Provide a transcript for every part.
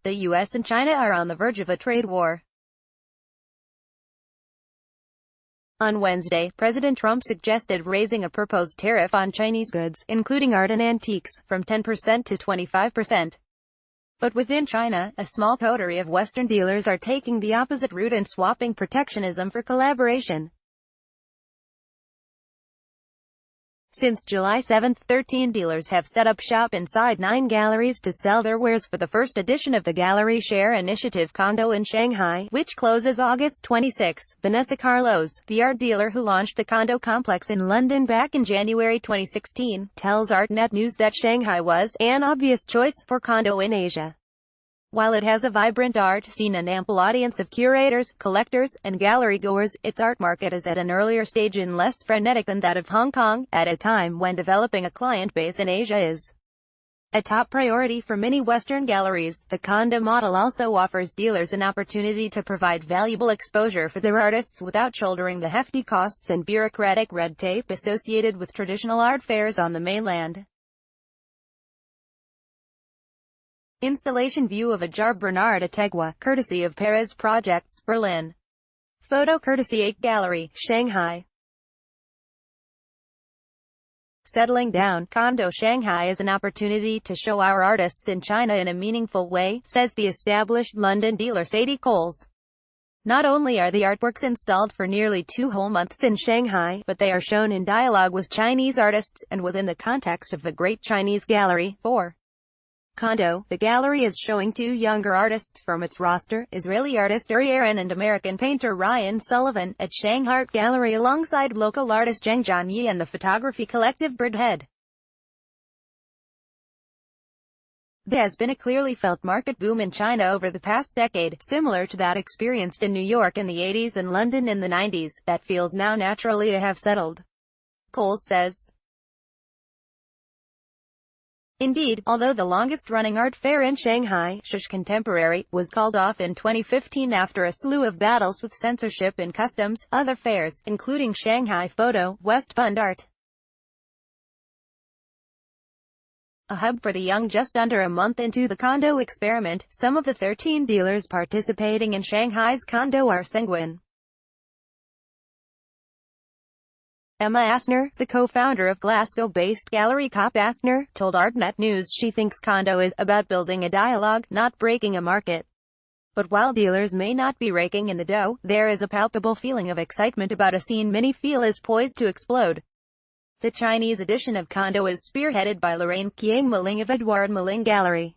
the US and China are on the verge of a trade war. On Wednesday, President Trump suggested raising a proposed tariff on Chinese goods, including art and antiques, from 10% to 25%. But within China, a small coterie of Western dealers are taking the opposite route and swapping protectionism for collaboration. Since July 7, 13 dealers have set up shop inside 9 galleries to sell their wares for the first edition of the Gallery Share Initiative Condo in Shanghai, which closes August 26. Vanessa Carlos, the art dealer who launched the condo complex in London back in January 2016, tells Artnet News that Shanghai was an obvious choice for condo in Asia. While it has a vibrant art scene and ample audience of curators, collectors, and gallery-goers, its art market is at an earlier stage and less frenetic than that of Hong Kong, at a time when developing a client base in Asia is a top priority for many Western galleries. The condo model also offers dealers an opportunity to provide valuable exposure for their artists without shouldering the hefty costs and bureaucratic red tape associated with traditional art fairs on the mainland. Installation view of a Jar Bernard Ategua, courtesy of Perez Projects, Berlin. Photo courtesy 8 Gallery, Shanghai. Settling down, Condo Shanghai is an opportunity to show our artists in China in a meaningful way, says the established London dealer Sadie Coles. Not only are the artworks installed for nearly 2 whole months in Shanghai, but they are shown in dialogue with Chinese artists, and within the context of the Great Chinese Gallery. 4. Condo, the gallery is showing 2 younger artists from its roster, Israeli artist Uri Aaron and American painter Ryan Sullivan, at Shanghai Art Gallery alongside local artist Zheng Jianyi and the photography collective Birdhead. There has been a clearly felt market boom in China over the past decade, similar to that experienced in New York in the 80s and London in the 90s, that feels now naturally to have settled. Coles says. Indeed, although the longest-running art fair in Shanghai, Shush Contemporary, was called off in 2015 after a slew of battles with censorship and customs, other fairs, including Shanghai Photo, West Bund Art, a hub for the young just under a month into the condo experiment, some of the 13 dealers participating in Shanghai's condo are sanguine. Emma Asner, the co-founder of Glasgow-based gallery Cop Asner, told Artnet News she thinks condo is about building a dialogue, not breaking a market. But while dealers may not be raking in the dough, there is a palpable feeling of excitement about a scene many feel is poised to explode. The Chinese edition of condo is spearheaded by Lorraine Qiang Maling of Edouard Maling Gallery.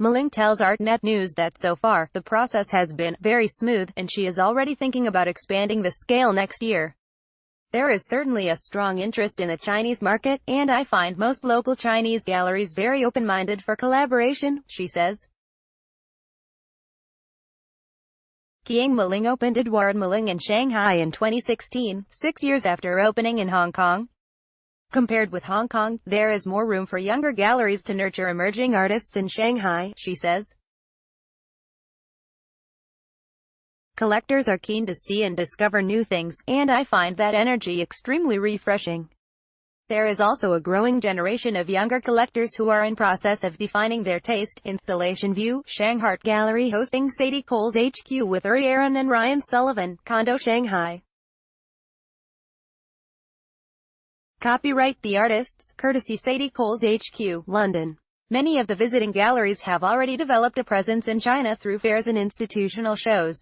Maling tells Artnet News that so far, the process has been very smooth, and she is already thinking about expanding the scale next year. There is certainly a strong interest in the Chinese market, and I find most local Chinese galleries very open-minded for collaboration, she says. Qiang Maling opened Edouard Maling in Shanghai in 2016, 6 years after opening in Hong Kong. Compared with Hong Kong, there is more room for younger galleries to nurture emerging artists in Shanghai, she says. Collectors are keen to see and discover new things, and I find that energy extremely refreshing. There is also a growing generation of younger collectors who are in process of defining their taste. Installation view, Shanghai Art Gallery hosting Sadie Coles HQ with Uri Aaron and Ryan Sullivan, Condo Shanghai. Copyright The Artists, courtesy Sadie Coles HQ, London. Many of the visiting galleries have already developed a presence in China through fairs and institutional shows.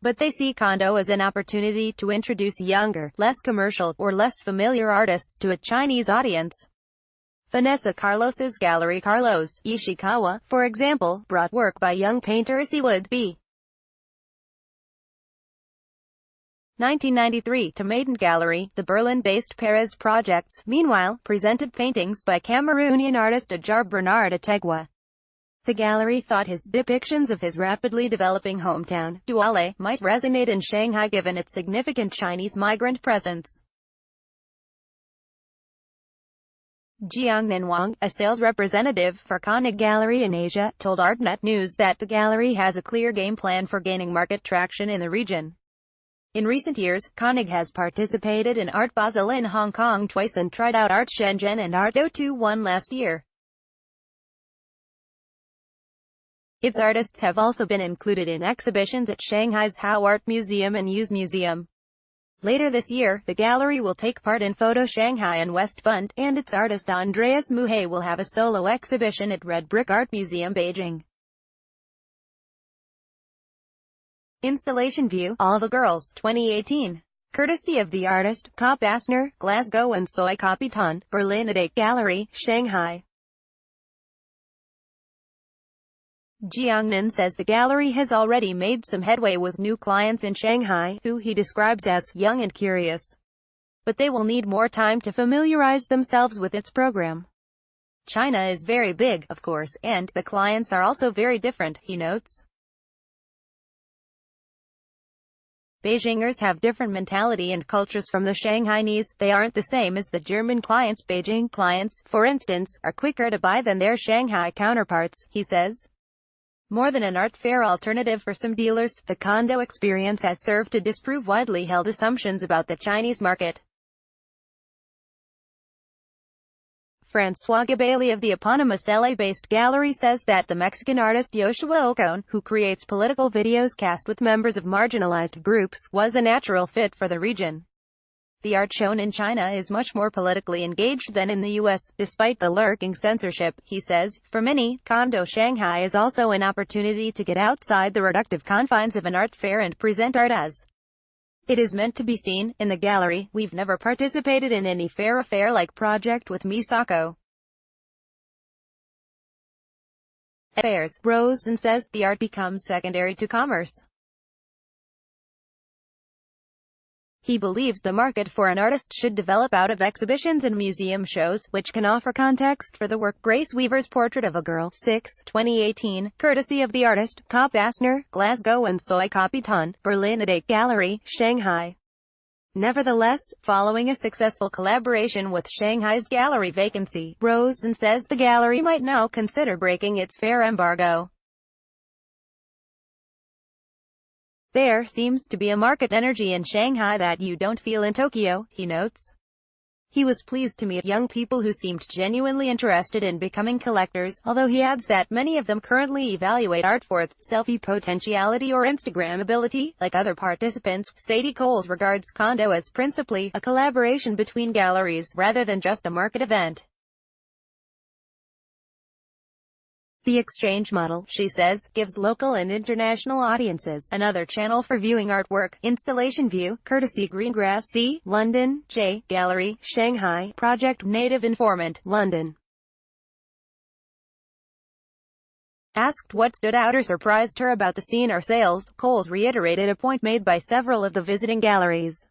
But they see condo as an opportunity to introduce younger, less commercial, or less familiar artists to a Chinese audience. Vanessa Carlos's gallery Carlos, Ishikawa, for example, brought work by young painter Siwood B. 1993 to Maiden Gallery. The Berlin-based Perez Projects, meanwhile, presented paintings by Cameroonian artist Jar Bernard Ategua. The gallery thought his depictions of his rapidly developing hometown, Douala, might resonate in Shanghai given its significant Chinese migrant presence. Jiangnan Wang, a sales representative for Koenig Gallery in Asia, told Artnet News that the gallery has a clear game plan for gaining market traction in the region. In recent years, Koenig has participated in Art Basel in Hong Kong twice and tried out Art Shenzhen and Art 021 last year. Its artists have also been included in exhibitions at Shanghai's Hao Art Museum and Use Museum. Later this year, the gallery will take part in Condo Shanghai and West Bund, and its artist Andreas Muhe will have a solo exhibition at Red Brick Art Museum, Beijing. Installation view, All the Girls, 2018. Courtesy of the artist, Ka Bassner, Glasgow and Soy Capitan, Berlin at 8 Gallery, Shanghai. Jiangnan says the gallery has already made some headway with new clients in Shanghai, who he describes as young and curious. But they will need more time to familiarize themselves with its program. China is very big, of course, and the clients are also very different, he notes. Beijingers have different mentality and cultures from the Shanghainese. They aren't the same as the German clients. Beijing clients, for instance, are quicker to buy than their Shanghai counterparts, he says. More than an art fair alternative for some dealers, the condo experience has served to disprove widely held assumptions about the Chinese market. Francois Gabaili of the eponymous LA-based gallery says that the Mexican artist Yoshua Ocon, who creates political videos cast with members of marginalized groups, was a natural fit for the region. The art shown in China is much more politically engaged than in the U.S., despite the lurking censorship, he says. For many, Condo Shanghai is also an opportunity to get outside the reductive confines of an art fair and present art as it is meant to be seen. In the gallery, we've never participated in any fair affair-like project with Misako. Affairs, Rosen says, the art becomes secondary to commerce. He believes the market for an artist should develop out of exhibitions and museum shows, which can offer context for the work. Grace Weaver's Portrait of a Girl, 6, 2018, courtesy of the artist, Ka Bassner, Glasgow and Soy Capitan, Berlin at 8 Gallery, Shanghai. Nevertheless, following a successful collaboration with Shanghai's gallery vacancy, Rosen says the gallery might now consider breaking its fair embargo. There seems to be a market energy in Shanghai that you don't feel in Tokyo, he notes. He was pleased to meet young people who seemed genuinely interested in becoming collectors, although he adds that many of them currently evaluate art for its selfie potentiality or Instagrammability. Like other participants, Sadie Coles regards Condo as principally a collaboration between galleries, rather than just a market event. The exchange model, she says, gives local and international audiences another channel for viewing artwork. Installation view, courtesy Greengrass C, London, J. Gallery, Shanghai, Project Native Informant, London. Asked what stood out or surprised her about the scene or sales, Coles reiterated a point made by several of the visiting galleries.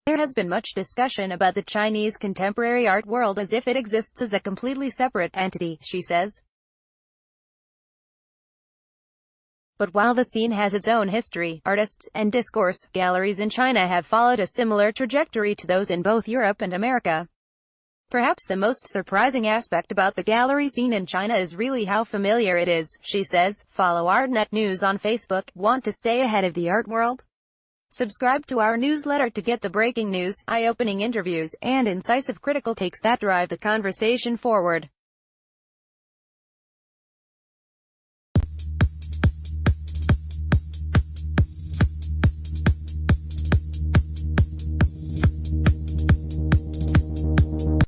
There has been much discussion about the Chinese contemporary art world as if it exists as a completely separate entity, she says. But while the scene has its own history, artists, and discourse, galleries in China have followed a similar trajectory to those in both Europe and America. Perhaps the most surprising aspect about the gallery scene in China is really how familiar it is, she says. Follow ArtNet News on Facebook. Want to stay ahead of the art world? Subscribe to our newsletter to get the breaking news, eye-opening interviews, and incisive critical takes that drive the conversation forward.